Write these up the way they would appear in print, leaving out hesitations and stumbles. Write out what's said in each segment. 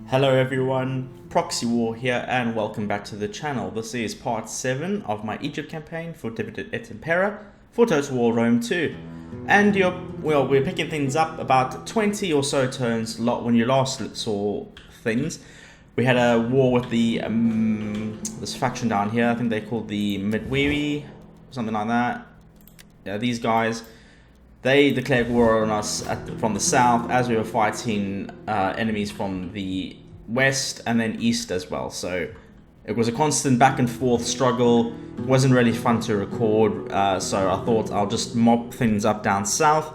Hello everyone, Proxy War here and welcome back to the channel. This is part 7 of my Egypt campaign for Divide Et Impera for Total War Rome 2. And we're picking things up about 20 or so turns when you last saw things. We had a war with the this faction down here. I think they called the Midwewe, something like that. Yeah, these guys. They declared war on us from the south as we were fighting enemies from the west and then east as well. So it was a constant back and forth struggle. It wasn't really fun to record. So I thought I'll just mop things up down south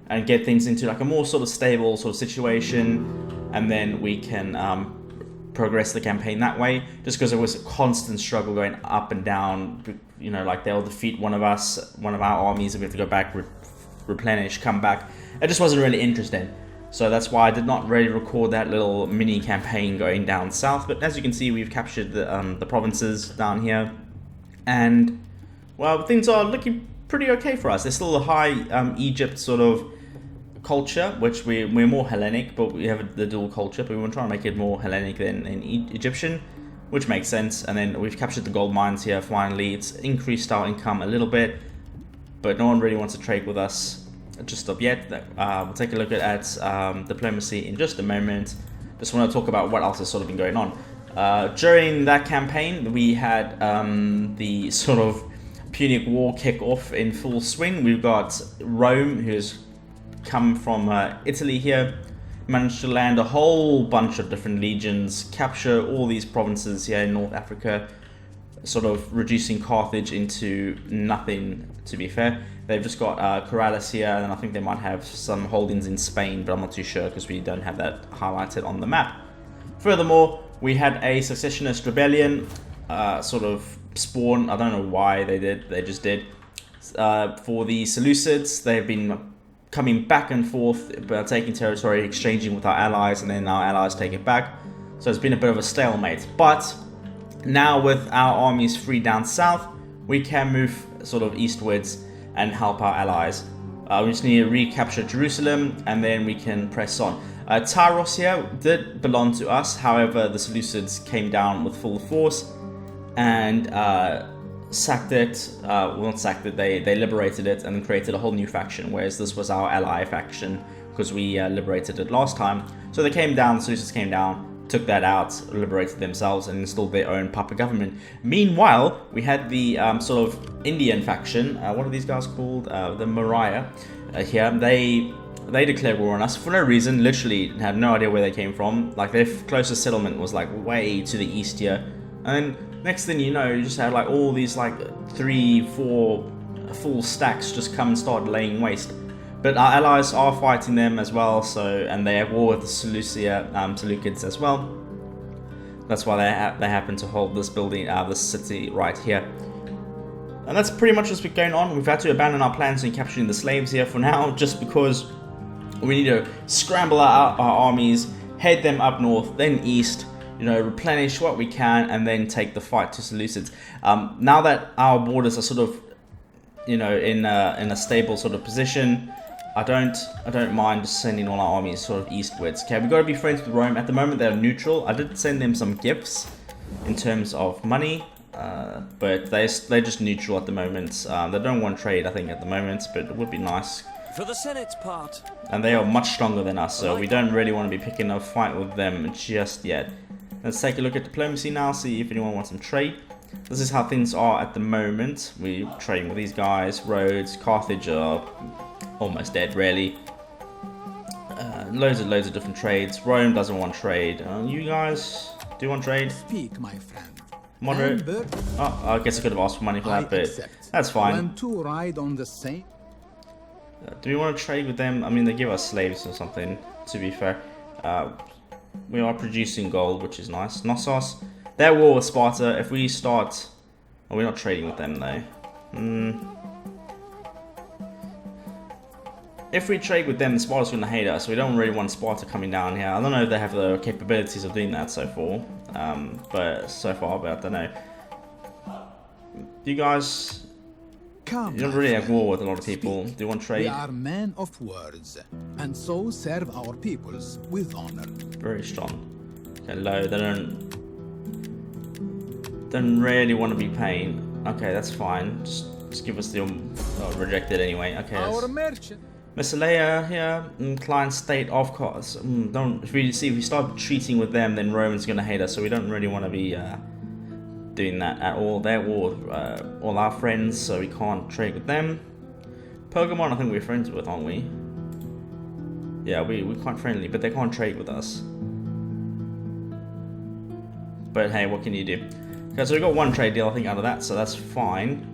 and get things into like a more sort of stable sort of situation. And then we can progress the campaign that way. Just because it was a constant struggle going up and down. You know, like they'll defeat one of our armies and we have to go back, replenish, come back. It just wasn't really interesting, so that's why I did not really record that little mini campaign going down south. But as you can see, we've captured the provinces down here, and well, things are looking pretty okay for us. There's still a high Egypt sort of culture, which we're more Hellenic, but we have the dual culture, but we want to try and make it more Hellenic than Egyptian, which makes sense. And then we've captured the gold mines here finally. It's increased our income a little bit, but no one really wants to trade with us just up yet. We'll take a look at diplomacy in just a moment. Just want to talk about what else has sort of been going on. During that campaign, we had the sort of Punic War kick off in full swing. We've got Rome, who's come from Italy here, managed to land a whole bunch of different legions, capture all these provinces here in North Africa, sort of reducing Carthage into nothing, to be fair. They've just got Corrales here, and I think they might have some holdings in Spain, but I'm not too sure because we don't have that highlighted on the map. Furthermore, we had a secessionist rebellion sort of spawn. I don't know why they did, they just did. For the Seleucids, they've been coming back and forth, taking territory, exchanging with our allies, and then our allies take it back. So it's been a bit of a stalemate. But now with our armies free down south, we can move sort of eastwards and help our allies. We just need to recapture Jerusalem and then we can press on. Tyros here did belong to us, however the Seleucids came down with full force and sacked it, well not sacked it, they liberated it and created a whole new faction, whereas this was our ally faction because we liberated it last time. So they came down, the Seleucids came down, took that out, liberated themselves, and installed their own puppet government. Meanwhile, we had the sort of Indian faction. What are these guys called? The Maurya here. They declared war on us for no reason. Literally had no idea where they came from. Like their closest settlement was like way to the east here. And then next thing you know, you just had like all these like 3-4 full stacks just come and start laying waste. But our allies are fighting them as well, and they have war with the Seleucids as well. That's why they happen to hold this building, this city right here. And that's pretty much what's been going on. We've had to abandon our plans in capturing the slaves here for now, just because we need to scramble our armies, head them up north, then east, you know, replenish what we can, and then take the fight to Seleucids. Now that our borders are sort of, you know, in a stable sort of position, I don't mind just sending all our armies sort of eastwards. Okay, we've got to be friends with Rome. At the moment, they're neutral. I did send them some gifts in terms of money, but they're just neutral at the moment. They don't want trade, I think, at the moment, but it would be nice. For the Senate's part. And they are much stronger than us, so we don't really want to be picking a fight with them just yet. Let's take a look at diplomacy now, see if anyone wants some trade. This is how things are at the moment. We're trading with these guys. Rhodes, Carthage are almost dead, really. Loads of different trades. Rome doesn't want trade. You guys do want trade? Speak, my friend. Moderate. Oh, I guess I could have asked for money for that, but that's fine. When two ride on the same. Do we want to trade with them? I mean, they give us slaves or something, to be fair. We are producing gold, which is nice. Knossos. They're war with Sparta. If we start... Oh, we're not trading with them, though. If we trade with them, Sparta's going to hate us. We don't really want Sparta coming down here. I don't know if they have the capabilities of doing that so far. But I don't know. You guys... Come, you don't really have war with a lot of people. Do you want trade? We are men of words, and so serve our peoples with honor. Very strong. Okay, low. They don't really want to be paying. Okay, that's fine. Just give us the rejected anyway. Okay. Our merchant. Miscellanea here. Client state of course. If we start treating with them, then Roman's gonna hate us. So we don't really want to be doing that at all. They're all our friends, so we can't trade with them. Pokemon, I think we're friends with, aren't we? Yeah, we're quite friendly, but they can't trade with us. But hey, what can you do? Okay, so we got one trade deal, I think, out of that, so that's fine.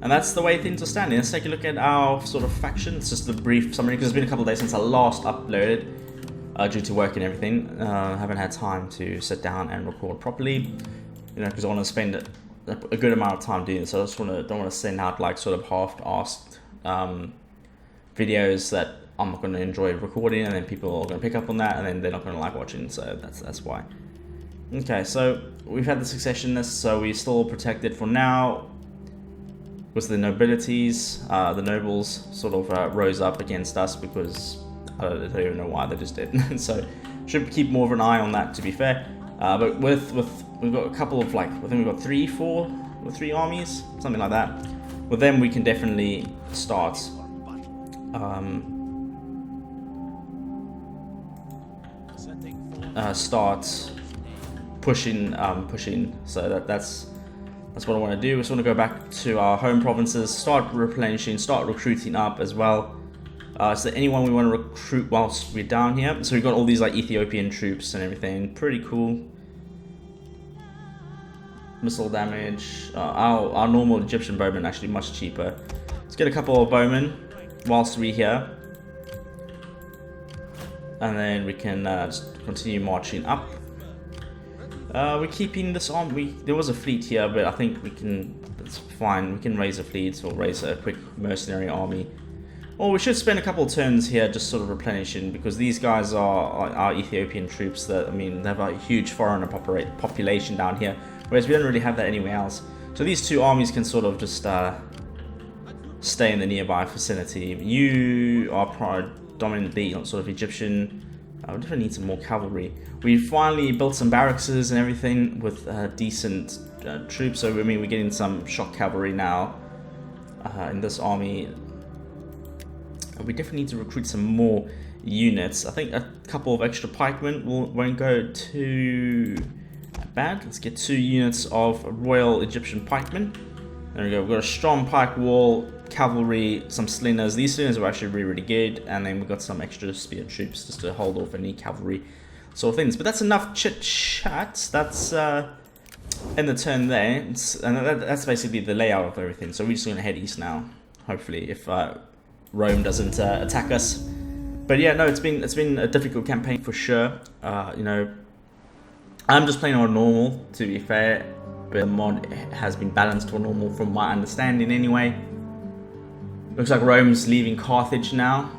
And that's the way things are standing. Let's take a look at our sort of faction. It's just a brief summary, because it's been a couple of days since I last uploaded, due to work and everything. I haven't had time to sit down and record properly, you know, because I want to spend a good amount of time doing this. So I just don't want to send out like sort of half-assed videos that I'm not going to enjoy recording, and then people are going to pick up on that, and then they're not going to like watching. So that's why. Okay, so we've had the successionness, so we're still protected for now. Was the nobilities, the nobles sort of rose up against us because I don't even know why, they just did. So should keep more of an eye on that, to be fair. But we've got a couple of, like, I think we've got three armies, something like that. With them we can definitely start pushing. So that's what I want to do. We just want to go back to our home provinces, start replenishing, start recruiting up as well. Is there anyone we want to recruit whilst we're down here? So we've got all these like Ethiopian troops and everything. Pretty cool. Missile damage. Our normal Egyptian bowmen actually much cheaper. Let's get a couple of bowmen whilst we're here. And then we can just continue marching up. We're keeping this on. There was a fleet here, but I think it's fine. We can raise a fleet or raise a quick mercenary army. Or we should spend a couple of turns here just sort of replenishing, because these guys are our Ethiopian troops that, I mean, they have a huge foreigner population down here, whereas we don't really have that anywhere else. So these two armies can sort of just stay in the nearby vicinity. You are predominantly sort of Egyptian. We definitely need some more cavalry. We finally built some barracks and everything with decent troops. So I mean, we're getting some shock cavalry now in this army. We definitely need to recruit some more units. I think a couple of extra pikemen won't go too bad. Let's get 2 units of Royal Egyptian pikemen. There we go. We've got a strong pike wall, cavalry, some slingers. These slingers are actually really good, and then we've got some extra spear troops just to hold off any cavalry sort of things. But that's enough chit chat. That's end the turn there, and that's basically the layout of everything. So we're just gonna head east now, hopefully, if Rome doesn't attack us. But yeah, no, it's been a difficult campaign for sure. You know, I'm just playing on normal, to be fair. But the mod has been balanced for normal from my understanding anyway. Looks like Rome's leaving Carthage now.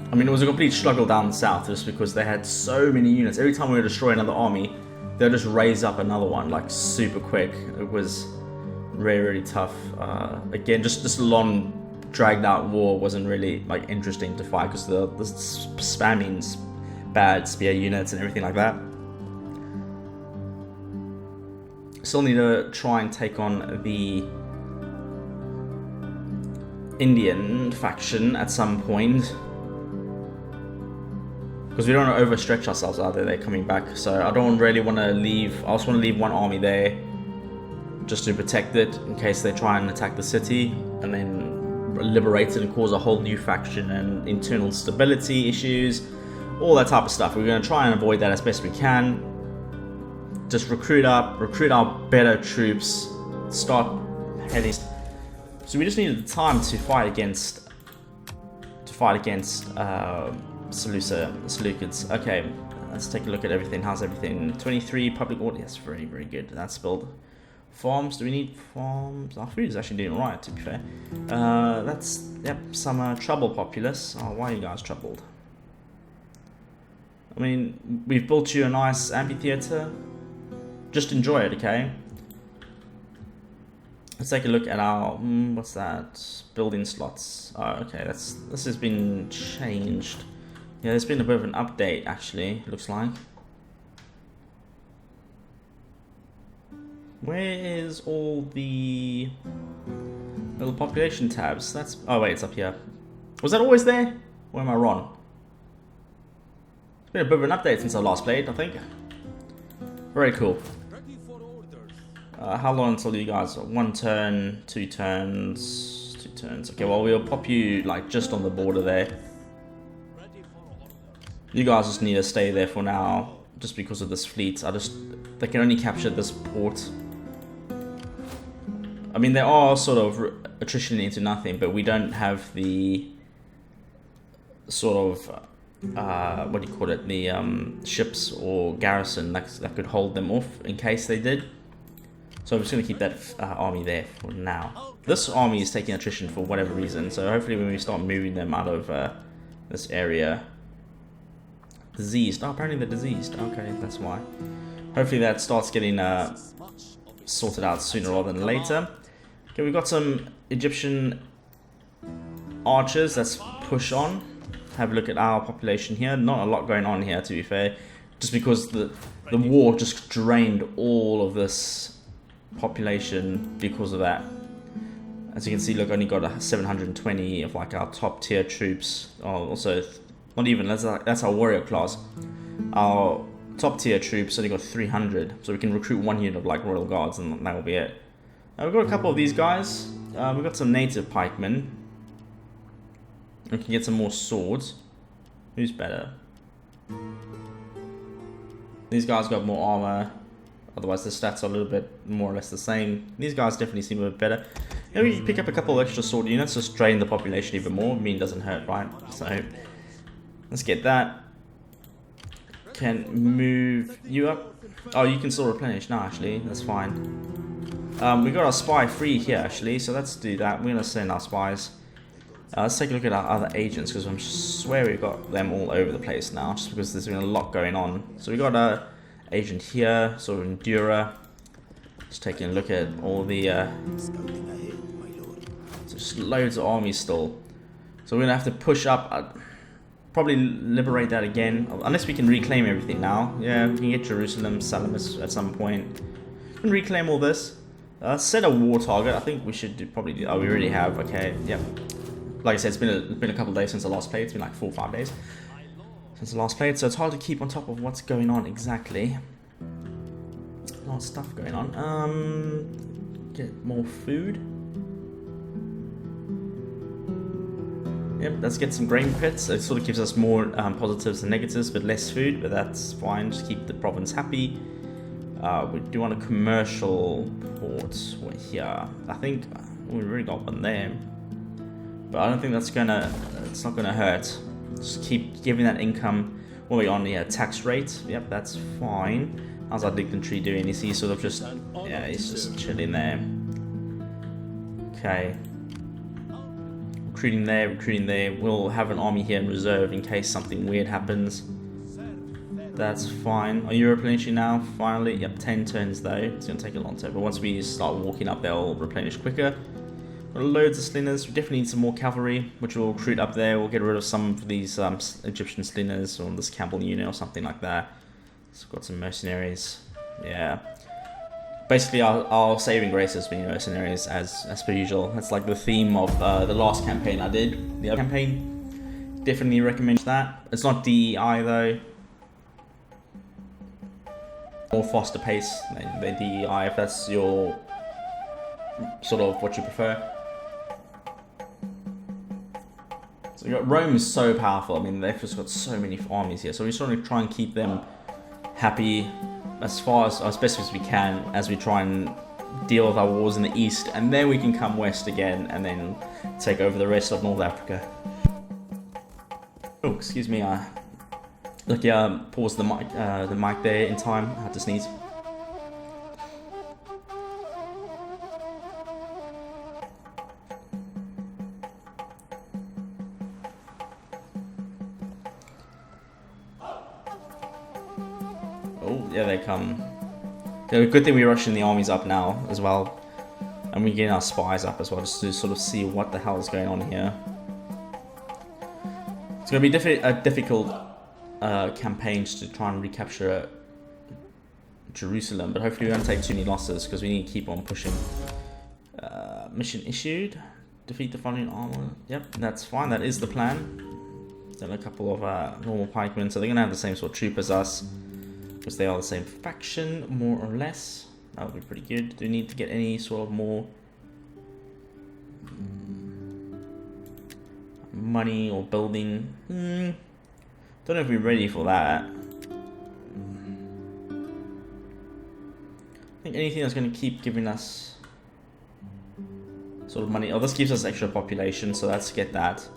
I mean, it was a complete struggle down south just because they had so many units. Every time we would destroy another army, they'll just raise up another one like super quick. It was really, really tough. Again, just a long dragged out war wasn't really like interesting to fight because the spamming bad spear units and everything like that. Still need to try and take on the Indian faction at some point, because we don't want to overstretch ourselves either. They're coming back, so I don't really want to leave. I just want to leave one army there just to protect it in case they try and attack the city and then liberate it and cause a whole new faction and internal stability issues, all that type of stuff. We're going to try and avoid that as best we can. Just recruit our better troops, start heading. So we just needed the time to fight against Seleucids. Okay, let's take a look at everything. How's everything? 23 public order. Yes, very, very good. That's built. Farms. Do we need farms? Our food is actually doing right, to be fair. That's, yep, some trouble populace. Oh, why are you guys troubled? I mean, we've built you a nice amphitheater. Just enjoy it, okay? Let's take a look at our what's that? Building slots. Oh, okay, this has been changed. Yeah, there's been a bit of an update actually. Looks like. Where is all the little population tabs? That's oh wait, it's up here. Was that always there? Or am I wrong? It's been a bit of an update since I last played, I think. Very cool. How long until you guys? 1 turn, 2 turns, 2 turns. Okay, well we'll pop you like just on the border there. You guys just need to stay there for now, just because of this fleet. They can only capture this port. I mean, they are sort of attritioning into nothing, but we don't have the sort of what do you call it? The ships or garrison that could hold them off in case they did. So I'm just going to keep that army there for now. This army is taking attrition for whatever reason, so hopefully when we start moving them out of this area... Diseased. Oh, apparently they're diseased. Okay, that's why. Hopefully that starts getting sorted out sooner rather than later. Okay, we've got some Egyptian archers. Let's push on. Have a look at our population here. Not a lot going on here, to be fair. Just because the war just drained all of this population because of that. As you can see, look, only got 720 of like our top tier troops. Oh, also, not even, that's our warrior class. Our top tier troops only got 300, so we can recruit 1 unit of like royal guards and that will be it. We've got a couple of these guys. We've got some native pikemen. We can get some more swords. Who's better? These guys got more armor. Otherwise the stats are a little bit more or less the same. These guys definitely seem a bit better. Maybe we can pick up a couple of extra sword units, just drain the population even more. I mean, it doesn't hurt, right? So let's get that. Can move you up. Oh, you can still replenish. No, actually, that's fine. We got our spy free here, actually, so let's do that. We're gonna send our spies. Let's take a look at our other agents, because I swear we've got them all over the place now, just because there's been a lot going on. So we got a agent here, sort of Endura. Just taking a look at all the just loads of armies still. So we're gonna have to push up. Probably liberate that again, unless we can reclaim everything now. Yeah, we can get Jerusalem, Salamis at some point. We can reclaim all this. Set a war target. I think we should probably do. Oh, we already have. Okay, yep. Like I said, it's been a couple of days since I last played. It's been like 4 or 5 days since I last played, so it's hard to keep on top of what's going on exactly. A lot of stuff going on. Get more food. Yep, let's get some grain pits. It sort of gives us more positives and negatives, but less food, but that's fine. Just keep the province happy. We do want a commercial port here. I think we already got one there, but I don't think that's gonna. It's not gonna hurt. Just keep giving that income. What are we on here? Tax rate. Yep, that's fine. How's our dignitary doing? Is he sort of just? Yeah, he's just chilling there. Okay. Recruiting there. We'll have an army here in reserve in case something weird happens. That's fine. Are you replenishing now? Finally, yep, 10 turns though. It's gonna take a long time, but once we start walking up, they'll replenish quicker. Got loads of slingers. We definitely need some more cavalry, which we'll recruit up there. We'll get rid of some of these Egyptian slingers or this Campbell unit or something like that. So we've got some mercenaries. Yeah. Basically, our saving grace has been mercenaries as per usual. That's like the theme of the last campaign I did. The other campaign, definitely recommend that. It's not DEI though. More faster pace than DEI if that's your sort of what you prefer. So you got Rome is so powerful. I mean, they've just got so many armies here. So we're trying to try and keep them happy as best as we can as we try and deal with our wars in the east, and then we can come west again and then take over the rest of North Africa. Oh, excuse me. Look, yeah, paused the mic there in time. I had to sneeze. Oh, yeah, they come. Yeah, good thing we're rushing the armies up now as well. And we get our spies up as well, just to sort of see what the hell is going on here. It's going to be a difficult campaign to try and recapture Jerusalem, but hopefully we don't take too many losses, because we need to keep on pushing. Mission issued. Defeat the following armor. Yep, that's fine. That is the plan. Then a couple of normal pikemen, so they're going to have the same sort of troop as us, because they are the same faction, more or less. That would be pretty good. Do we need to get any sort of more money or building? Don't know if we're ready for that. I think anything that's going to keep giving us sort of money. Oh, this gives us extra population, so let's get that.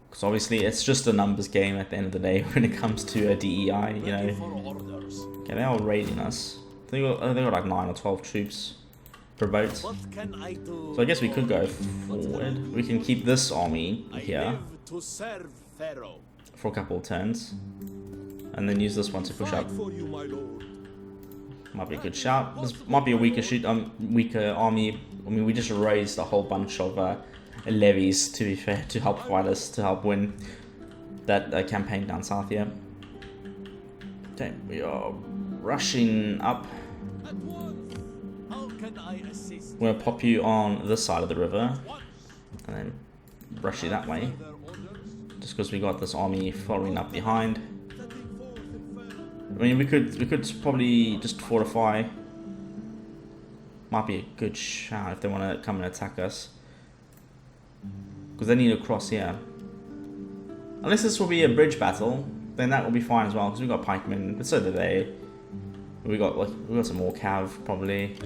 Because obviously it's just a numbers game at the end of the day when it comes to a DEI, you know. Okay, they're all raiding us. They got like 9 or 12 troops per boat. So I guess we could go forward. We can keep this army here for a couple of turns, and then use this one to push up. Might be a good shout. This might be a weaker army. I mean, we just raised a whole bunch of levies, to be fair, to help fight us, to help win that campaign down south here. Okay, we are rushing up. I'm going to pop you on this side of the river, and then rush you that way. Just because we got this army following up behind. I mean, we could probably just fortify. Might be a good shout if they want to come and attack us, because they need to cross here. Unless this will be a bridge battle, then that will be fine as well, because we got pikemen, but so do they. We got some more cav probably.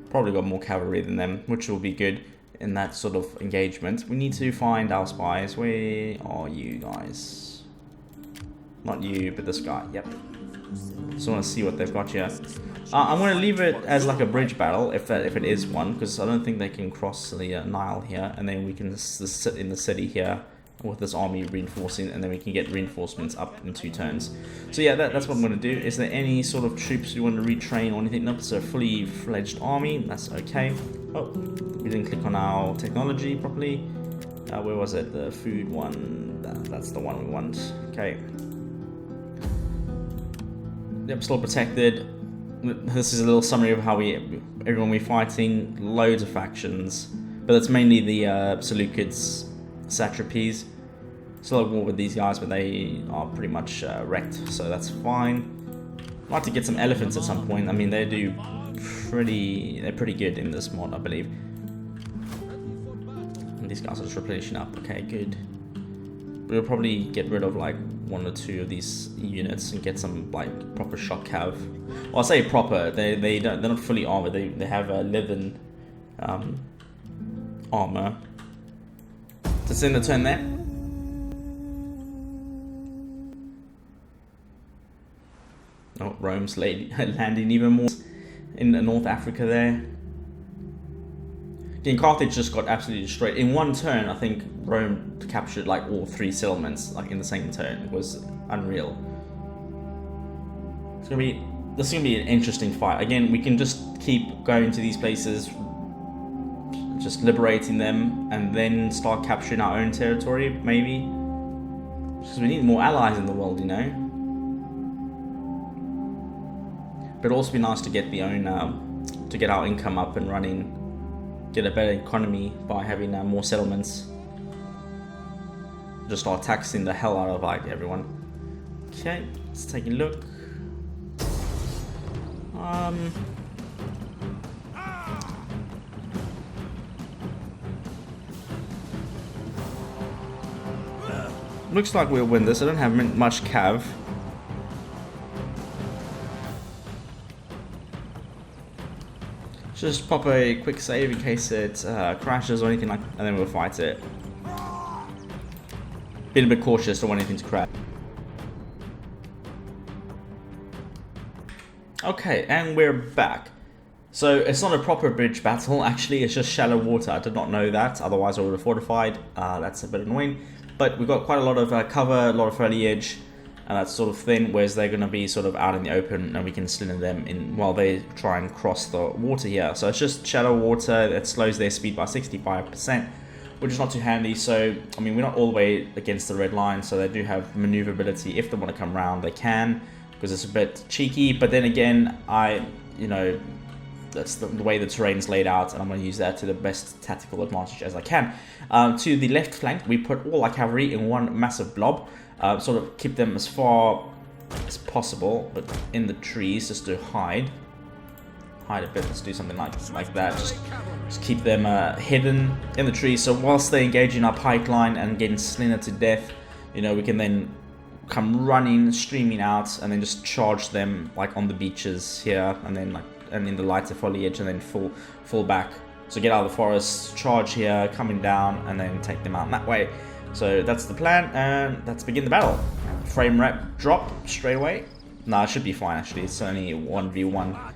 Probably got more cavalry than them, which will be good in that sort of engagement. We need to find our spies. Where are you guys? Not you, but this guy. Yep. Just want to see what they've got here. I'm going to leave it as like a bridge battle, if it is one, because I don't think they can cross the Nile here, and then we can just sit in the city here with this army reinforcing, and then we can get reinforcements up in 2 turns. So yeah, that's what I'm going to do. Is there any sort of troops you want to retrain or anything? Nope, it's a fully fledged army. That's okay. Oh, we didn't click on our technology properly. Where was it? The food one. That's the one we want. Okay. Yep, still protected. This is a little summary of how everyone we're fighting. Loads of factions, but that's mainly the Seleucids, satrapies. Still at war with these guys, but they are pretty much wrecked, so that's fine. I'd like to get some elephants at some point. I mean, they're pretty good in this mod, I believe. And these guys are just replenishing up. Okay, good. We'll probably get rid of like 1 or 2 of these units and get some like proper shock cav. Well, I say proper. They're not fully armored. They have a leathern armor. Let's end the turn there. Oh, Rome's landing even more in North Africa there. Again, Carthage just got absolutely destroyed. In one turn, I think Rome captured like all 3 settlements, like in the same turn. It was unreal. This is gonna be an interesting fight. Again, we can just keep going to these places, just liberating them, and then start capturing our own territory, maybe. Because we need more allies in the world, you know. But it'd also be nice to get to get our income up and running, get a better economy by having more settlements. Just start taxing the hell out of like everyone. Okay, let's take a look. Looks like we'll win this. I don't have much cav. Just pop a quick save in case it crashes or anything like that, and then we'll fight it. Being a bit cautious, don't want anything to crash. Okay, and we're back. So it's not a proper bridge battle, actually, it's just shallow water. I did not know that, otherwise I would have fortified. That's a bit annoying. But we've got quite a lot of cover, a lot of foliage, and that sort of thing, whereas they're going to be sort of out in the open and we can slither them in while they try and cross the water here. So it's just shadow water that slows their speed by 65%, which is not too handy. So I mean, we're not all the way against the red line, so they do have maneuverability. If they want to come around, they can, because it's a bit cheeky. But then again, you know, that's the way the terrain's laid out, and I'm going to use that to the best tactical advantage as I can. To the left flank, we put all our cavalry in one massive blob, sort of keep them as far as possible, but in the trees, just to hide a bit. Let's do something like that. Just keep them hidden in the trees. So whilst they engage in our pipeline and getting slithered to death, you know, we can then come running, streaming out, and then just charge them like on the beaches here, and then like in the lighter foliage, and then fall back. So get out of the forest, charge here, coming down, and then take them out that way. So that's the plan, and let's begin the battle. Frame rate drop straight away. No, it should be fine actually. It's only 1v1.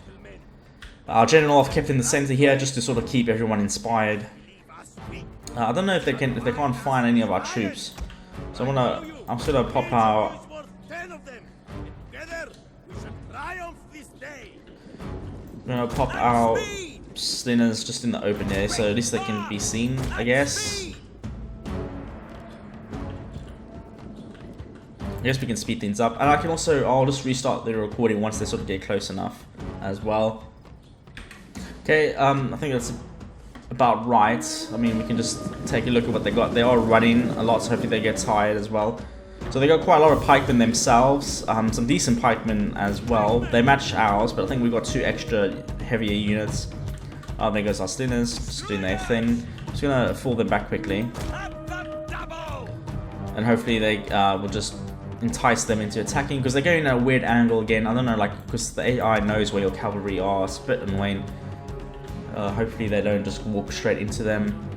Our general I've kept in the center here just to sort of keep everyone inspired. I don't know if they can't find any of our troops. So I'm just gonna pop our. I'm gonna pop our slingers just in the open there, so at least they can be seen, I guess. I guess we can speed things up, and I'll just restart the recording once they sort of get close enough as well. Okay, I think that's about right. I mean, we can just take a look at what they got. They are running a lot, so hopefully they get tired as well. So they got quite a lot of pikemen themselves, some decent pikemen as well. They match ours, but I think we've got 2 extra heavier units. There goes our slingers, just doing their thing. Just gonna fall them back quickly, and hopefully they will just entice them into attacking, because they're going at a weird angle again. I don't know, like, because the AI knows where your cavalry are. It's a bit annoying. Hopefully they don't just walk straight into them.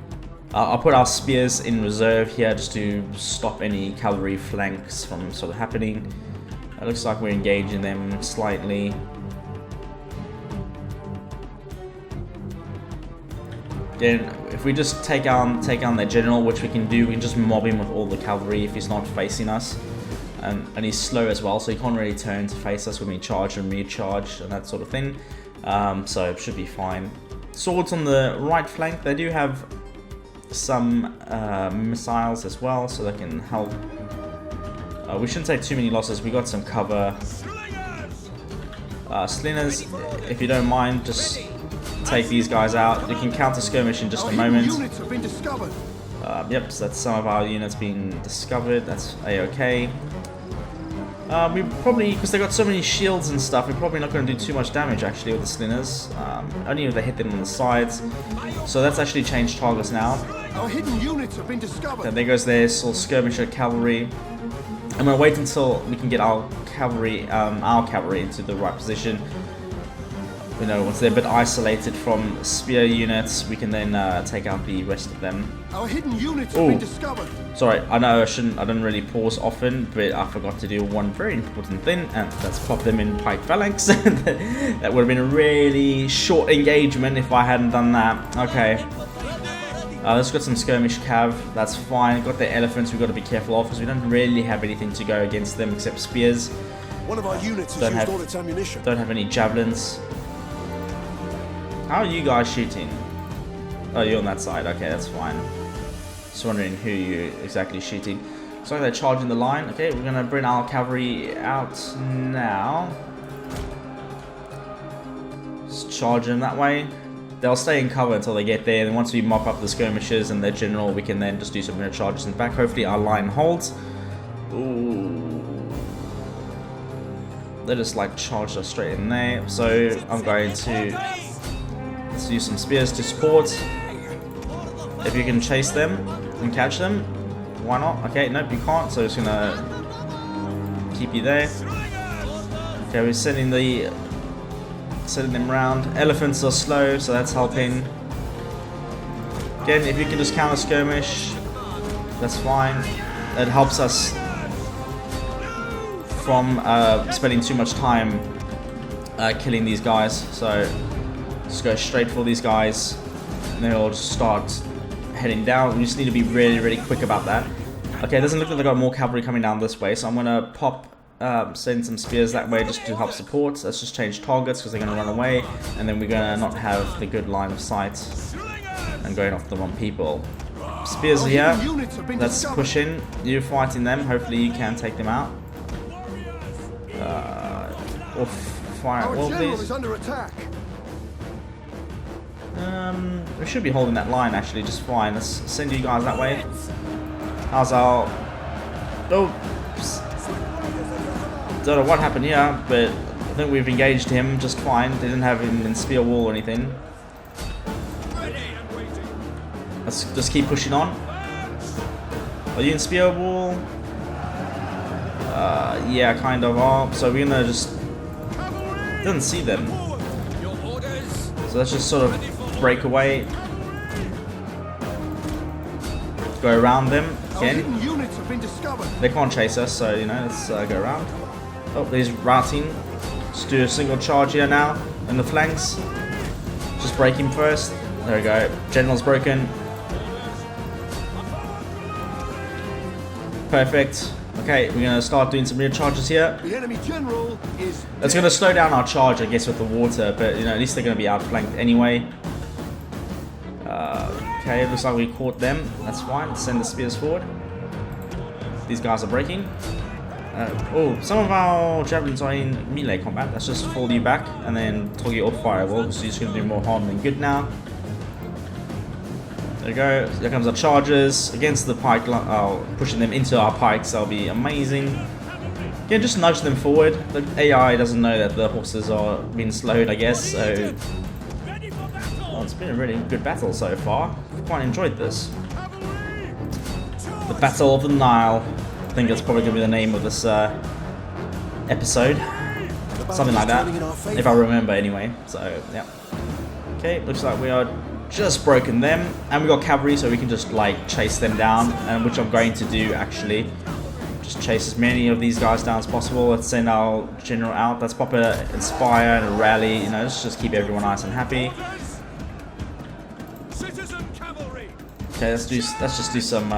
I'll put our spears in reserve here just to stop any cavalry flanks from sort of happening. It looks like we're engaging them slightly. Then if we just take down their general, which we can do, we can just mob him with all the cavalry if he's not facing us. And he's slow as well, so he can't really turn to face us when we charge and recharge and that sort of thing. So it should be fine. Swords on the right flank, they do have some missiles as well, so they can help. We shouldn't take too many losses. We got some cover. Slingers, if you don't mind, just take these guys out. You can counter skirmish in just a moment. Yep, so that's some of our units being discovered. That's a-okay. We probably, because they got so many shields and stuff, we're probably not going to do too much damage actually with the slingers. Only if they hit them on the sides. So that's actually changed targets now. Our hidden units have been discovered. And there goes their sort of skirmisher cavalry. I'm going to wait until we can get our cavalry into the right position. You know, once they're a bit isolated from spear units, we can then take out the rest of them. Our hidden units have been discovered. Sorry, I know I don't really pause often, but I forgot to do one very important thing, and that's pop them in pike phalanx. That would have been a really short engagement if I hadn't done that. Okay. Let's got some skirmish cav, that's fine. Got the elephants we've got to be careful of, because we don't really have anything to go against them except spears. One of our units has used all its ammunition. Don't have any javelins. How are you guys shooting? Oh, you're on that side. Okay, that's fine. Just wondering who you're exactly shooting. So they're charging the line. Okay, we're gonna bring our cavalry out now. Just charge them that way. They'll stay in cover until they get there. And then once we mop up the skirmishers and their general, we can then just do some minute charges in the back. Hopefully our line holds. Ooh. They just like charged us straight in there. So I'm going to. Let's use some spears to support. If you can chase them and catch them, why not? Okay, nope, you can't, so it's gonna keep you there. Okay, we're sending them round. Elephants are slow, so that's helping. Again, if you can just counter skirmish, that's fine. It helps us from spending too much time killing these guys. So just go straight for these guys, and they'll just start heading down. We just need to be really, really quick about that. Okay, it doesn't look like they got more cavalry coming down this way, so I'm gonna pop send some spears that way just to help support. Let's just change targets because they're going to run away, and then we're going to not have the good line of sight and going after the wrong people. Spears are here. Let's push in. You're fighting them. Hopefully you can take them out. Or fire at will, please. We should be holding that line actually just fine. Let's send you guys that way. How's our... Oops. Don't know what happened here, but I think we've engaged him just fine. They didn't have him in spear wall or anything. Let's just keep pushing on. Are you in spear wall? Yeah, kind of are. So we're gonna just... Doesn't see them. So let's just sort of break away. Go around them again. They can't chase us, so you know, let's go around. Oh, he's routing. Let's do a single charge here now in the flanks. Just break him first. There we go. General's broken. Perfect. Okay, we're gonna start doing some rear charges here. The enemy general is... It's gonna slow down our charge, I guess, with the water, but you know, at least they're gonna be outflanked anyway. Okay, it looks like we caught them. That's fine. Let's send the spears forward. These guys are breaking. Oh, some of our javelins are in melee combat. Let's just fold you back and then toggle you off firewall, so you're just gonna do more harm than good now. There we go. Here comes our charges against the pike. Pushing them into our pikes. That'll be amazing. Yeah, just nudge them forward. The AI doesn't know that the horses are being slowed, I guess. So, well, it's been a really good battle so far. I've quite enjoyed this. The Battle of the Nile. I think that's probably gonna be the name of this episode. Something like that, if I remember anyway. So, yeah. Okay, looks like we are just broken them, and we got cavalry, so we can just like chase them down, and which I'm going to do actually. Just chase as many of these guys down as possible. Let's send our general out. Let's pop a inspire and a rally. You know, let's just keep everyone nice and happy. Okay, let's just do some.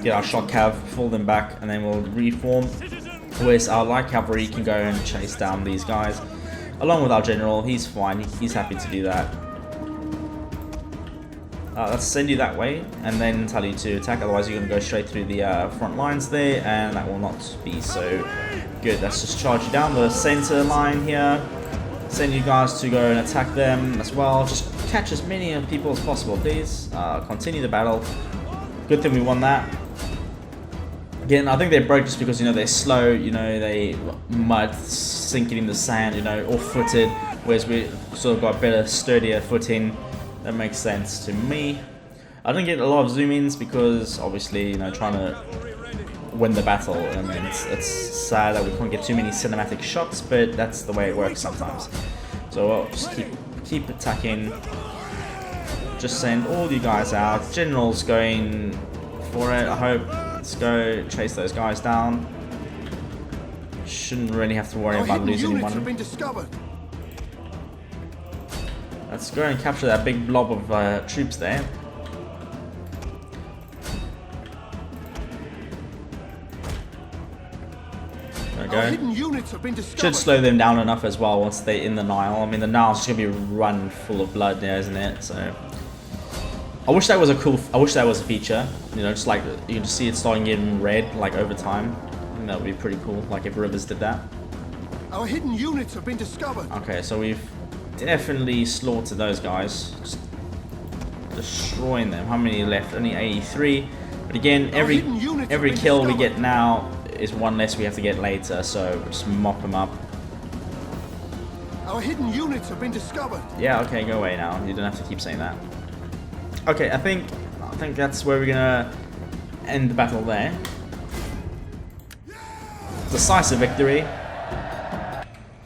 Get our shock cav, fall them back, and then we'll reform. Whereas our light cavalry can go and chase down these guys. Along with our general, he's fine, he's happy to do that. Let's send you that way and then tell you to attack, otherwise you're going to go straight through the front lines there, and that will not be so good. Let's just charge you down the center line here. Send you guys to go and attack them as well. Just catch as many people as possible, please. Continue the battle. Good thing we won that. Again, I think they broke just because, you know, they're slow, you know, they mud sinking in the sand, you know, off-footed, whereas we sort of got better, sturdier footing. That makes sense to me. I didn't get a lot of zoom-ins because, obviously, you know, trying to win the battle. I mean, it's sad that we can't get too many cinematic shots, but that's the way it works sometimes. So we'll just keep attacking. Just send all you guys out. General's going for it, I hope. Let's go chase those guys down. Shouldn't really have to worry about losing one. Let's go and capture that big blob of troops there. There we go. Should slow them down enough as well once they're in the Nile. I mean, the Nile's just gonna be run full of blood there, isn't it? So I wish that was a feature. You know, just like you can just see it starting getting red like over time. I think that would be pretty cool. Like if Rivers did that. Our hidden units have been discovered. Okay, so we've definitely slaughtered those guys. Just destroying them. How many left? Only 83. But again, every kill we get now is one less we have to get later. So just mop them up. Our hidden units have been discovered. Yeah. Okay, go away now. You don't have to keep saying that. Okay, I think that's where we're gonna end the battle there. Decisive victory.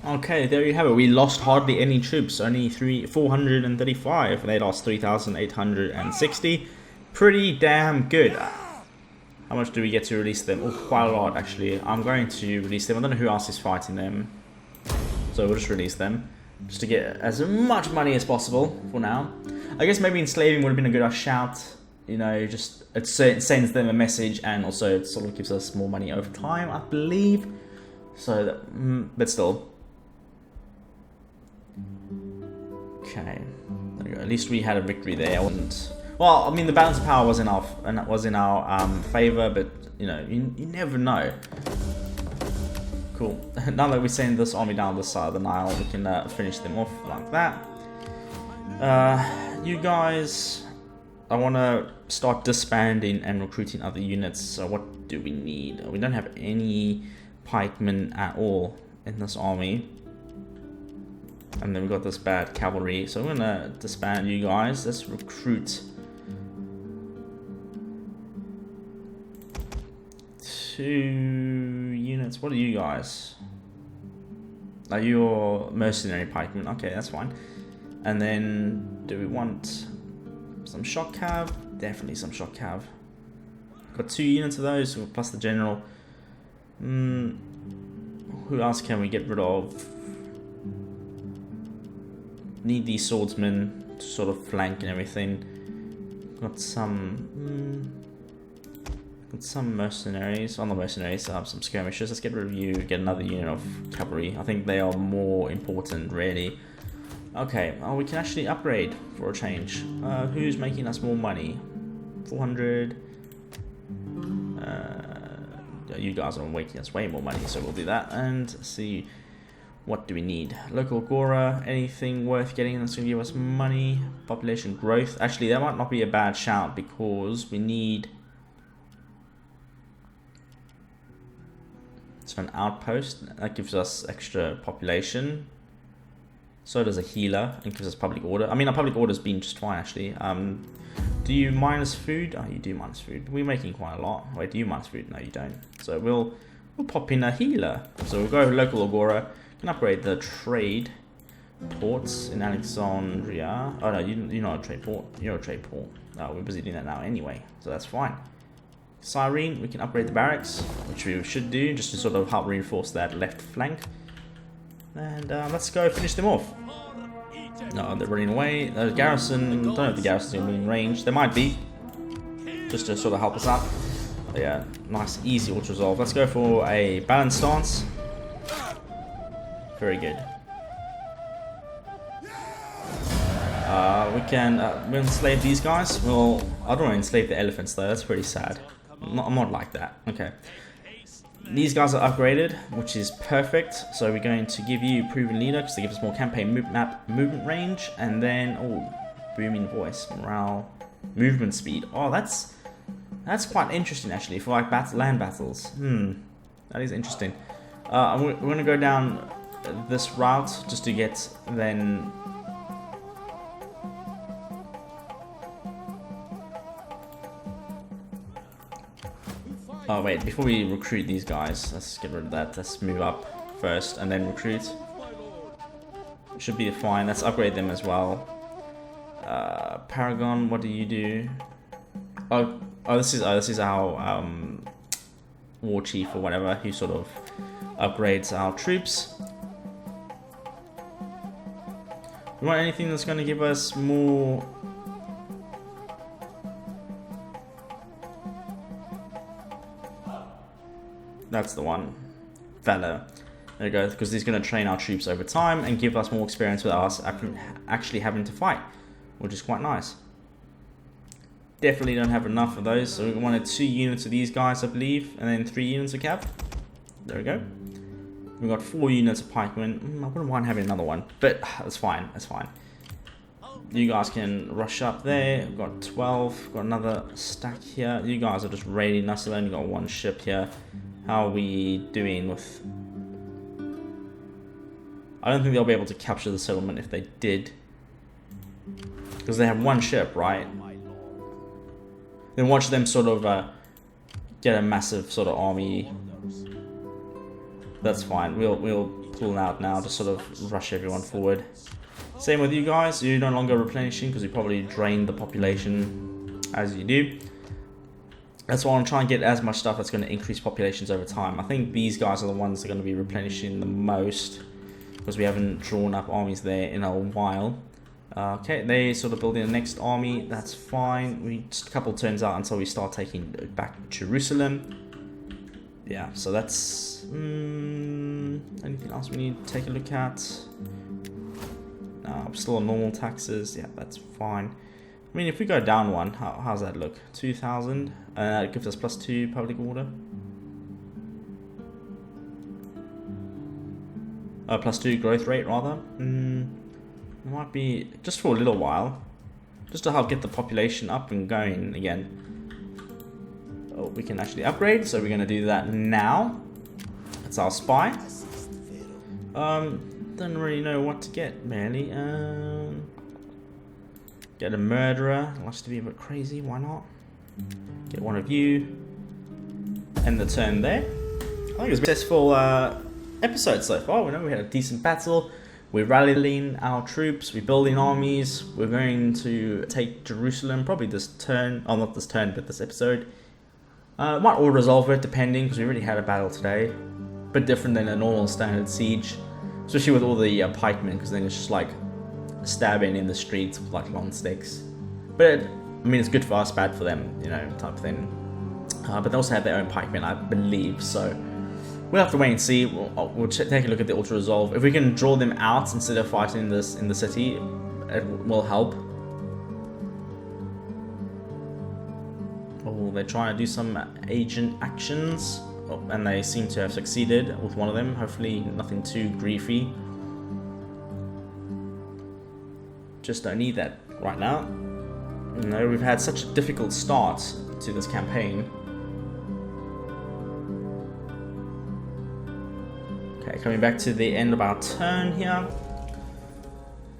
Okay, there you have it. We lost hardly any troops, only 435. They lost 3,860. Pretty damn good. How much do we get to release them? Oh, quite a lot actually. I'm going to release them. I don't know who else is fighting them, so we'll just release them. Just to get as much money as possible for now. I guess maybe enslaving would have been a good shout. you know, just it sends them a message, and also it sort of gives us more money over time, I believe. So, that, but still. Okay, there we go. At least we had a victory there. I wasn't. Well, I mean, the balance of power was in our favor, but you know, you never know. Cool. Now that we send this army down this side of the Nile, we can finish them off like that. You guys, I want to start disbanding and recruiting other units. So what do we need? We don't have any pikemen at all in this army. And then we've got this bad cavalry. So we're going to disband you guys. Let's recruit 2 units. What are you guys? Are you all mercenary pikemen? Okay, that's fine. And then, do we want some shock cav? Definitely some shock cav. Got 2 units of those, plus the general. Who else can we get rid of? Need these swordsmen to sort of flank and everything. Got some mercenaries. On the mercenaries, some skirmishers. Let's get rid of you. Get another unit of cavalry. I think they are more important, really. Okay, we can actually upgrade for a change. Who's making us more money? 400. You guys are making us way more money, so we'll do that. And see, what do we need? Local agora, anything worth getting that's going to give us money? Population growth. Actually, that might not be a bad shout, because we need... So an outpost, that gives us extra population. So does a healer, and gives us public order. I mean, our public order's been just fine, actually. Do you minus food? Oh, you do minus food. We're making quite a lot. Wait, do you minus food? No, you don't. So we'll pop in a healer. So we'll go local agora. Can upgrade the trade ports in Alexandria. Oh no, you're not a trade port. You're a trade port. Oh, we're busy doing that now anyway, so that's fine. Cyrene, we can upgrade the barracks, which we should do, just to sort of help reinforce that left flank. And let's go finish them off. No, they're running away. The garrison, don't know if the garrison's going to be in range. They might be, just to sort of help us out. But yeah, nice, easy auto resolve. Let's go for a balanced stance. Very good. We can enslave these guys. Well, I don't want to enslave the elephants though. That's pretty sad. I'm not like that. Okay. These guys are upgraded, which is perfect. So we're going to give you proven leader because they give us more campaign movement range, and then booming voice, morale, movement speed. Oh, that's quite interesting actually for like land battles. That is interesting. We're gonna go down this route just to get then. Oh wait, before we recruit these guys, let's get rid of that. Let's move up first and then recruit. Should be fine. Let's upgrade them as well. Paragon, what do you do? Oh, this is our war chief or whatever, who sort of upgrades our troops. We want anything that's going to give us more. That's the one. Valor. There we go, because he's going to train our troops over time and give us more experience with us actually having to fight, which is quite nice. Definitely don't have enough of those, so we wanted 2 units of these guys, I believe, and then 3 units of cav. There we go. We've got 4 units of pikemen. I wouldn't mind having another one, but that's fine, that's fine. You guys can rush up there. We've got 12, got another stack here. You guys are just raiding us, I've only got 1 ship here. How are we doing with... I don't think they'll be able to capture the settlement if they did. Because they have 1 ship, right? Then watch them sort of get a massive sort of army. That's fine. We'll pull out now to sort of rush everyone forward. Same with you guys. You're no longer replenishing because you probably drained the population as you do. That's why I'm trying to get as much stuff that's going to increase populations over time. I think these guys are the ones that are going to be replenishing the most, because we haven't drawn up armies there in a while. Okay, they sort of building the next army. That's fine. We just a couple turns out until we start taking back Jerusalem. Yeah, so that's anything else we need to take a look at? No, I'm still on normal taxes. Yeah, that's fine. I mean, if we go down one, how's that look? 2,000. It gives us +2 public order. +2 growth rate rather. It might be just for a little while, just to help get the population up and going again. Oh, we can actually upgrade, so we're going to do that now. That's our spy. Don't really know what to get, really. Get a murderer. Likes to be a bit crazy. Why not? Get one of you. End the turn there. I think it's a successful episode so far. We know we had a decent battle. We're rallying our troops. We're building armies. We're going to take Jerusalem probably this turn. Oh, not this turn, but this episode. Might all resolve it depending, because we already had a battle today. Bit different than a normal standard siege. Especially with all the pikemen, because then it's just like stabbing in the streets with like long sticks. But I mean, it's good for us, bad for them, you know, type of thing. But they also have their own pikemen, I believe. So we'll have to wait and see. We'll take a look at the auto resolve. If we can draw them out instead of fighting this in the city, it will help. Oh, they're trying to do some agent actions. Oh, and they seem to have succeeded with one of them. Hopefully nothing too griefy. Just don't need that right now. You know, we've had such a difficult start to this campaign. Okay, coming back to the end of our turn here.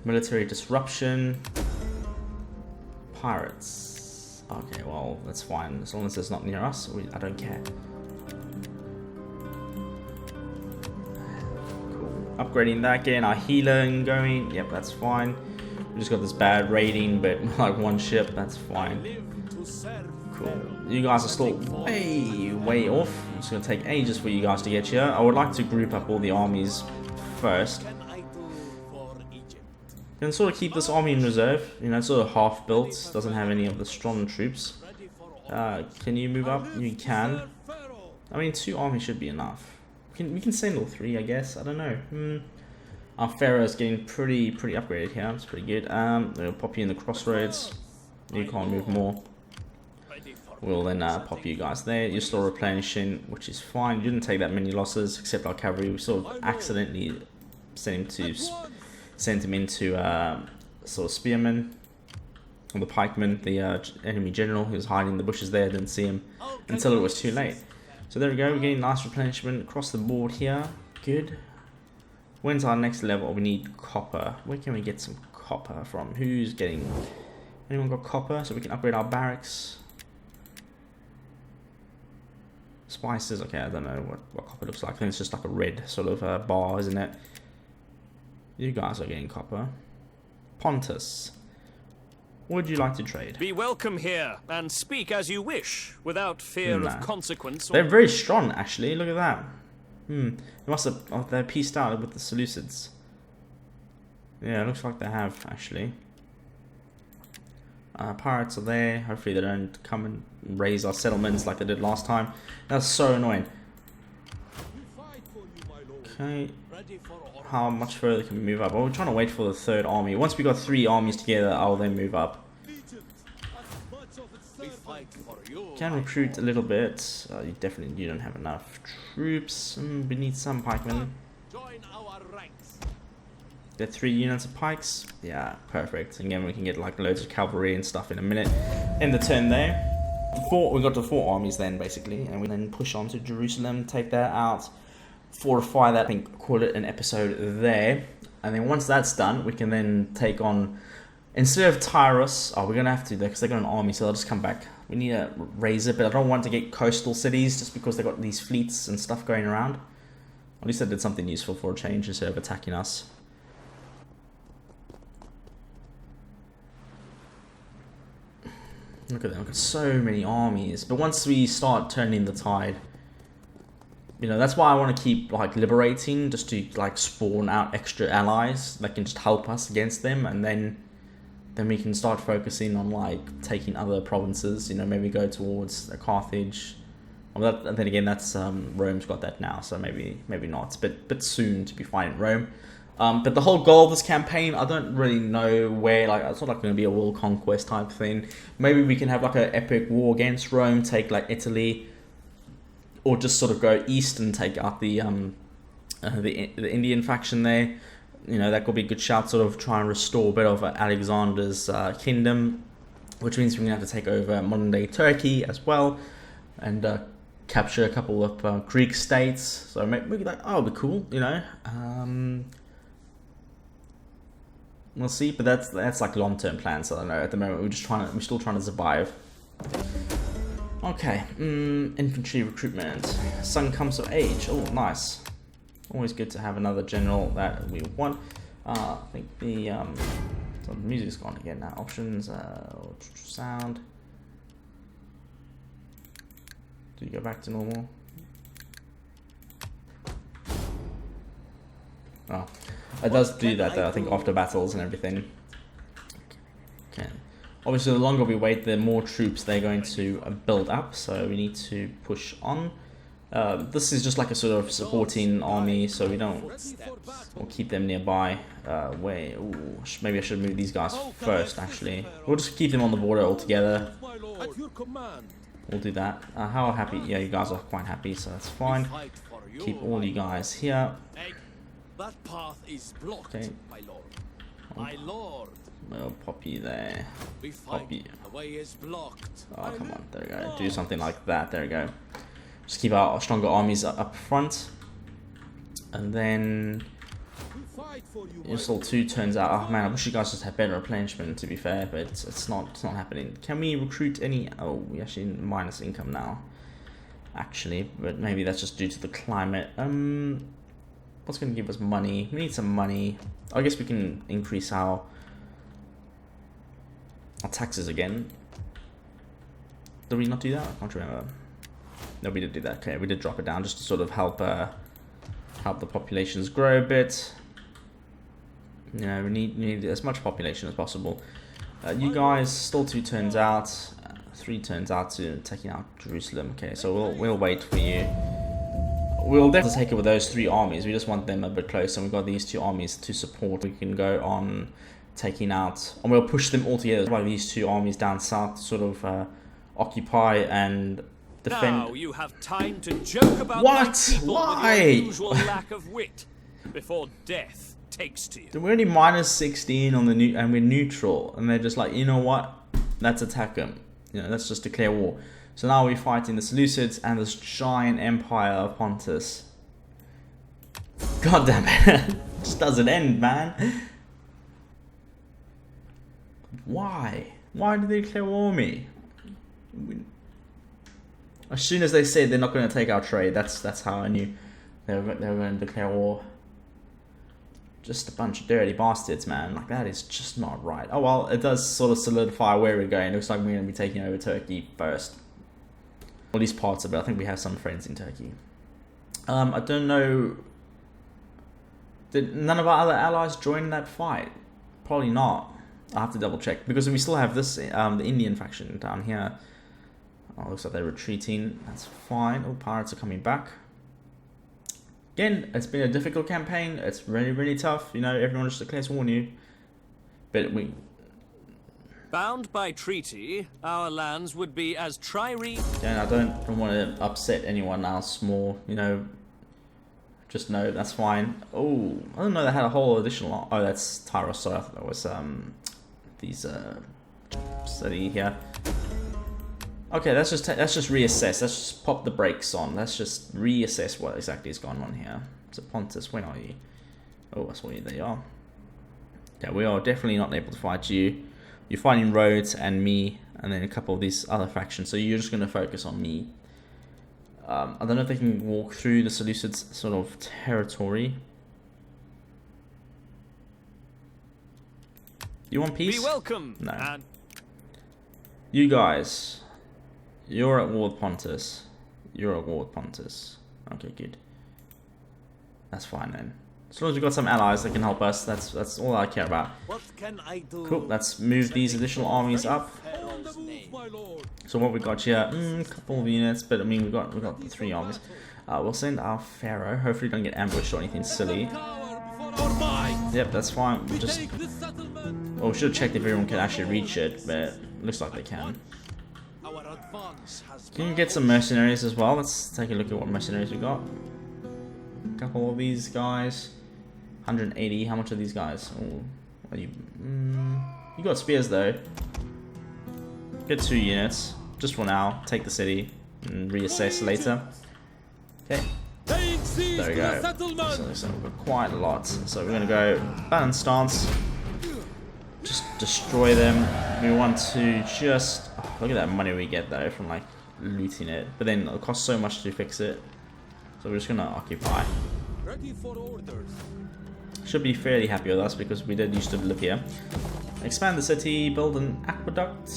Military disruption. Pirates. Okay, well, that's fine. As long as it's not near us, I don't care. Upgrading that, getting our healer going. Yep, that's fine. We just got this bad rating, but like one ship, that's fine. Cool. You guys are still way off. It's gonna take ages for you guys to get here. I would like to group up all the armies first. Can sort of keep this army in reserve. You know, it's sort of half built. Doesn't have any of the strong troops. Can you move up? You can. I mean, 2 armies should be enough. We can send all 3, I guess. I don't know. Our pharaoh is getting pretty upgraded here. It's pretty good. We'll pop you in the crossroads. You can't move more. We'll then pop you guys there. You're still replenishing, which is fine. You didn't take that many losses, except our cavalry. We sort of accidentally sent him into sort of spearmen, or the pikemen. The enemy general who was hiding in the bushes there didn't see him until it was too late. So there we go, we're getting nice replenishment across the board here. Good. When's our next level? We need copper. Where can we get some copper from? Who's getting... Anyone got copper? So we can upgrade our barracks. Spices, okay, I don't know what copper looks like. I think it's just like a red sort of bar, isn't it? You guys are getting copper. Pontus. Would you like to trade? Be welcome here, and speak as you wish, without fear of consequence. They're very strong, actually. Look at that. They must have... Oh, they're pieced out with the Seleucids. Yeah, it looks like they have, actually. Pirates are there. Hopefully they don't come and raise our settlements like they did last time. That's so annoying. Okay. How much further can we move up? Well, we're trying to wait for the 3rd army. Once we got 3 armies together, I'll then move up. Can recruit a little bit. You don't have enough troops. We need some pikemen. Get 3 units of pikes. Yeah, perfect. Again, we can get like loads of cavalry and stuff in a minute. End the turn there. We got to 4 armies then, basically, and we then push on to Jerusalem, take that out, fortify that, I think, call it an episode there. And then once that's done, we can then take on, instead of Tyrus, we're gonna have to, because they got an army, so they'll just come back. We need to raise it, but I don't want to get coastal cities just because they got these fleets and stuff going around. At least I did something useful for a change instead of attacking us. Look at them, I've got so many armies. But once we start turning the tide, you know, that's why I want to keep like liberating, just to like spawn out extra allies that can just help us against them, and then then we can start focusing on like taking other provinces. You know, maybe go towards Carthage. Well, and then again, that's Rome's got that now, so maybe not. It's a bit soon to be finding Rome. But the whole goal of this campaign, I don't really know where. Like, it's not like going to be a world conquest type thing. Maybe we can have like an epic war against Rome, take like Italy, or just sort of go east and take out the Indian faction there. You know, that could be a good shout. Sort of try and restore a bit of Alexander's kingdom, which means we're going to have to take over modern day Turkey as well, and capture a couple of Greek states. So maybe like, oh, it'll be cool, you know. We'll see, but that's like long-term plans. I don't know. At the moment, we're still trying to survive. Okay, infantry recruitment. Son comes of age. Oh, nice. Always good to have another general that we want. I think so the music's gone again now. Options, sound. Do you go back to normal? Oh, it does do that though. I think after battles and everything. Okay. Obviously, the longer we wait, the more troops they're going to build up. So we need to push on. This is just like a sort of supporting army, so we'll keep them nearby. Maybe I should move these guys first. Actually, we'll just keep them on the border altogether. We'll do that. How happy? Yeah, you guys are quite happy, so that's fine. Keep all you guys here. That path is blocked, okay. My lord. We'll pop you there. Pop you. The way is blocked. Oh, come on. There we go. Do something like that. There we go. Just keep our stronger armies up front. And then it still 2 turns out. Oh man, I wish you guys just had better replenishment, to be fair, but it's not happening. Can we recruit any? Oh, we actually minus income now, actually, but maybe that's just due to the climate. What's going to give us money? We need some money. I guess we can increase our taxes again. Did we not do that? I can't remember. No, we did do that. Okay, we did drop it down just to sort of help the populations grow a bit. You know, we need as much population as possible. You guys still 2 turns out, 3 turns out to taking out Jerusalem. Okay, so we'll wait for you. We'll definitely take it with those 3 armies. We just want them a bit closer, and we've got these 2 armies to support. We can go on taking out, and we'll push them all together. Like these 2 armies down south to sort of occupy and defend. Now you have time to joke about what? Why? With your usual lack of wit before death takes to you. We're only minus 16 on the and we're neutral, and they're just like, you know what? Let's attack them. You know, let's just declare war. So now we're fighting the Seleucids and this giant empire of Pontus. God damn it! It just doesn't end, man. Why? Why did they declare war on me? As soon as they said they're not going to take our trade, that's how I knew they were going to declare war. Just a bunch of dirty bastards, man. Like, that is just not right. Oh well, it does sort of solidify where we're going. It looks like we're going to be taking over Turkey first. At least parts of it. I think we have some friends in Turkey. I don't know. Did none of our other allies join that fight? Probably not. I'll have to double check, because we still have this the Indian faction down here. Oh, looks like they're retreating. That's fine. Oh, pirates are coming back. Again, it's been a difficult campaign. It's really, really tough. You know, everyone just declares war on you. But we... Bound by treaty, our lands would be as trireme. Yeah, I don't want to upset anyone else more, you know. Just know that's fine. Oh, I don't know they had a whole additional... Oh, that's Tyros. Sorry, I thought that was these city here. Okay, let's just reassess. Let's just pop the brakes on. Let's just reassess what exactly is going on here. So Pontus, when are you? Oh, I saw you. There you are. Yeah, we are definitely not able to fight you. You're fighting Rhodes and me, and then a couple of these other factions. So you're just going to focus on me. I don't know if they can walk through the Seleucids sort of territory. You want peace? Be welcome. No. And you guys. You're at war with Pontus. You're at war with Pontus. Okay, good. That's fine then. As long as we've got some allies that can help us, that's all I care about. What can I do? Cool, let's move these additional armies up. So what we got here, a couple of units, but I mean we got the 3 armies. We'll send our Pharaoh. Hopefully don't get ambushed or anything silly. Yep, that's fine. We'll just we should have checked if everyone can actually reach it, but looks like they can. Can you get some mercenaries as well? Let's take a look at what mercenaries we got. A couple of these guys. 180. How much are these guys? Oh, are you? You got spears though. Get 2 units just for now. Take the city and reassess later. Okay. There we go. So we've got quite a lot. So we're gonna go balanced stance. Just destroy them. We want to just look at that money we get though from like looting it. But then it'll cost so much to fix it. So we're just gonna occupy. Ready for orders. Should be fairly happy with us because we did used to live here. Expand the city, build an aqueduct.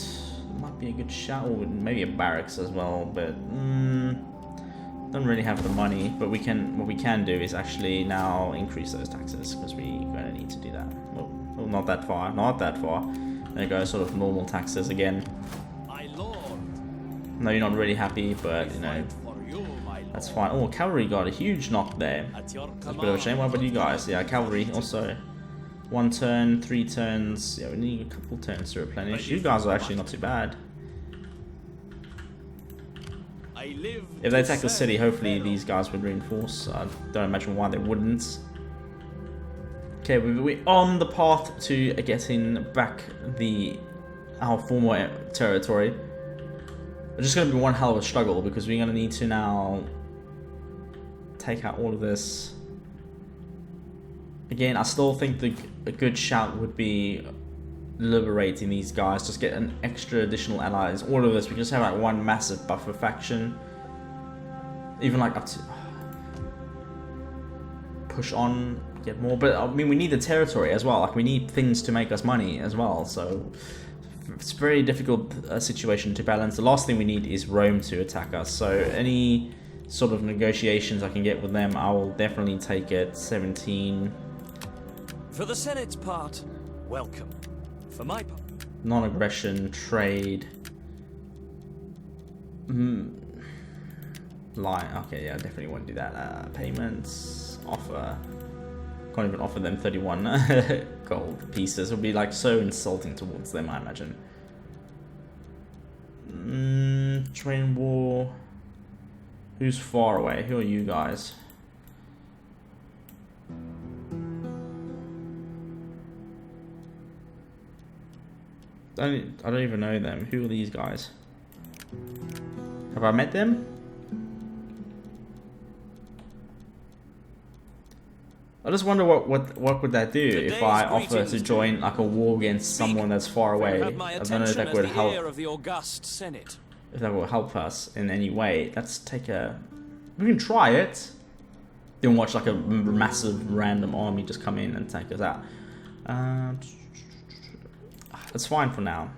Might be a good shout, or maybe a barracks as well, but don't really have the money. But we can, what we can do is actually now increase those taxes because we're gonna need to do that. Well, not that far, not that far. There you go, sort of normal taxes again. No, you're not really happy, but you know. That's fine. Oh, cavalry got a huge knock there. That's a bit of a shame. What about you guys? Yeah, cavalry also. 1 turn, 3 turns. Yeah, we need a couple turns to replenish. You guys are actually not too bad. If they attack the city, hopefully these guys would reinforce. I don't imagine why they wouldn't. Okay, we're on the path to getting back our former territory. It's just going to be one hell of a struggle because we're going to need to now take out all of this. Again, I still think a good shout would be liberating these guys. Just get an extra additional allies. All of this, we just have like one massive buffer faction. Even like up to push on, get more. But I mean, we need the territory as well. Like we need things to make us money as well. So it's a very difficult situation to balance. The last thing we need is Rome to attack us. So any sort of negotiations I can get with them, I will definitely take it. 17. For the Senate's part, welcome. For my part, non-aggression, trade. Lie. Okay, yeah, definitely won't do that. Payments, offer. Can't even offer them 31 gold pieces. It would be like so insulting towards them, I imagine. Train war. Who's far away? Who are you guys? I don't even know them. Who are these guys? Have I met them? I just wonder what would that do if I offer to join like a war against someone that's far away. I don't know if that would help. If that will help us in any way. Let's take a. We can try it. Then watch like a massive random army just come in and take us out. That's fine for now.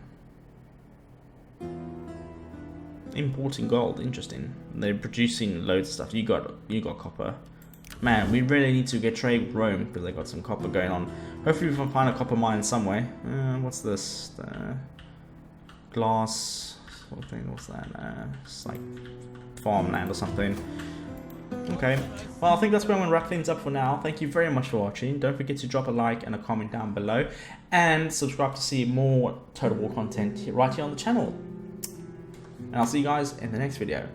Importing gold, interesting. They're producing loads of stuff. You got copper. Man, we really need to get trade with Rome because they got some copper going on. Hopefully we can find a copper mine somewhere. What's this? Glass. What's that? It's like farmland or something. Okay. Well, I think that's where I'm going to wrap things up for now. Thank you very much for watching. Don't forget to drop a like and a comment down below. And subscribe to see more Total War content right here on the channel. And I'll see you guys in the next video.